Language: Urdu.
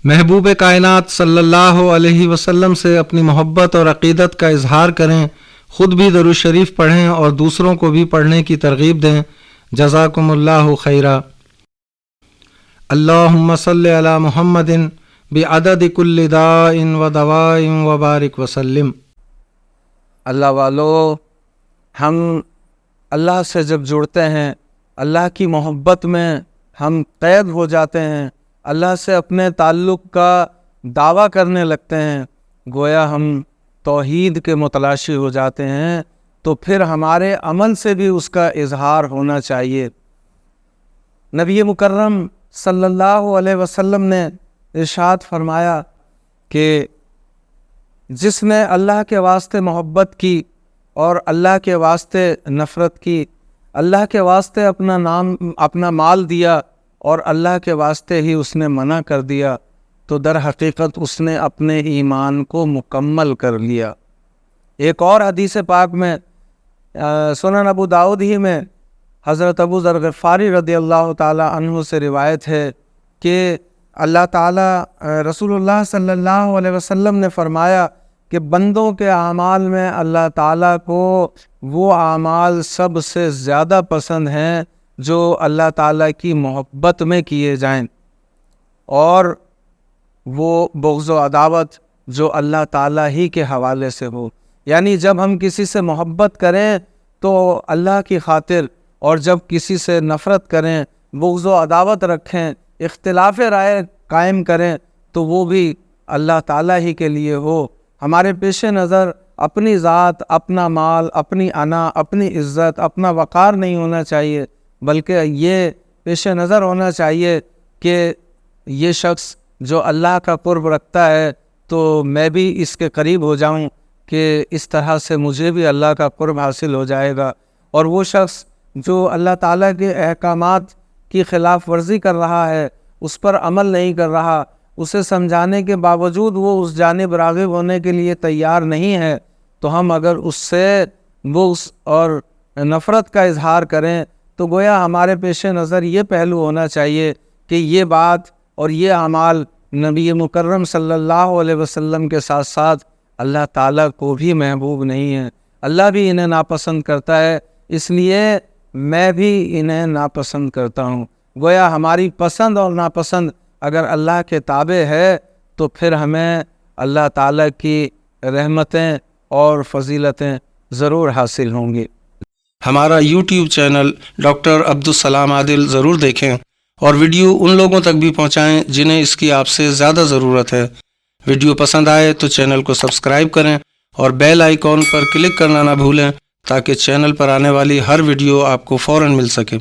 محبوب کائنات صلی اللہ علیہ وسلم سے اپنی محبت اور عقیدت کا اظہار کریں، خود بھی درود شریف پڑھیں اور دوسروں کو بھی پڑھنے کی ترغیب دیں۔ جزاکم اللہ خیرا۔ اللہم صلی علی محمد بعدد کل داء و دواء وبارک وسلم۔ اللہ والو، ہم اللہ سے جب جڑتے ہیں، اللہ کی محبت میں ہم قید ہو جاتے ہیں، اللہ سے اپنے تعلق کا دعویٰ کرنے لگتے ہیں، گویا ہم توحید کے متلاشی ہو جاتے ہیں، تو پھر ہمارے عمل سے بھی اس کا اظہار ہونا چاہیے۔ نبی مکرم صلی اللہ علیہ وسلم نے ارشاد فرمایا کہ جس نے اللہ کے واسطے محبت کی اور اللہ کے واسطے نفرت کی، اللہ کے واسطے اپنا مال دیا اور اللہ کے واسطے ہی اس نے منع کر دیا، تو در حقیقت اس نے اپنے ایمان کو مکمل کر لیا۔ ایک اور حدیث پاک میں سنن ابو داؤد ہی میں حضرت ابو ذر غفاری رضی اللہ تعالی عنہ سے روایت ہے کہ اللہ تعالی رسول اللہ صلی اللہ علیہ وسلم نے فرمایا کہ بندوں کے اعمال میں اللہ تعالیٰ کو وہ اعمال سب سے زیادہ پسند ہیں جو اللہ تعالیٰ کی محبت میں کیے جائیں، اور وہ بغض و عداوت جو اللہ تعالیٰ ہی کے حوالے سے ہو۔ یعنی جب ہم کسی سے محبت کریں تو اللہ کی خاطر، اور جب کسی سے نفرت کریں، بغض و عداوت رکھیں، اختلاف رائے قائم کریں، تو وہ بھی اللہ تعالیٰ ہی کے لیے ہو۔ ہمارے پیش نظر اپنی ذات، اپنا مال، اپنی انا، اپنی عزت، اپنا وقار نہیں ہونا چاہیے، بلکہ یہ پیش نظر ہونا چاہیے کہ یہ شخص جو اللہ کا قرب رکھتا ہے تو میں بھی اس کے قریب ہو جاؤں کہ اس طرح سے مجھے بھی اللہ کا قرب حاصل ہو جائے گا، اور وہ شخص جو اللہ تعالیٰ کے احکامات کی خلاف ورزی کر رہا ہے، اس پر عمل نہیں کر رہا، اسے سمجھانے کے باوجود وہ اس جانب راغب ہونے کے لیے تیار نہیں ہے، تو ہم اگر اس سے بغض اور نفرت کا اظہار کریں تو گویا ہمارے پیش نظر یہ پہلو ہونا چاہیے کہ یہ بات اور یہ اعمال نبی مکرم صلی اللہ علیہ وسلم کے ساتھ ساتھ اللہ تعالیٰ کو بھی محبوب نہیں ہے، اللہ بھی انہیں ناپسند کرتا ہے، اس لیے میں بھی انہیں ناپسند کرتا ہوں۔ گویا ہماری پسند اور ناپسند اگر اللہ کے تابع ہے تو پھر ہمیں اللہ تعالیٰ کی رحمتیں اور فضیلتیں ضرور حاصل ہوں گی۔ ہمارا یوٹیوب چینل ڈاکٹر عبدالسلام عادل ضرور دیکھیں اور ویڈیو ان لوگوں تک بھی پہنچائیں جنہیں اس کی آپ سے زیادہ ضرورت ہے۔ ویڈیو پسند آئے تو چینل کو سبسکرائب کریں اور بیل آئیکن پر کلک کرنا نہ بھولیں تاکہ چینل پر آنے والی ہر ویڈیو آپ کو فوراً مل سکے۔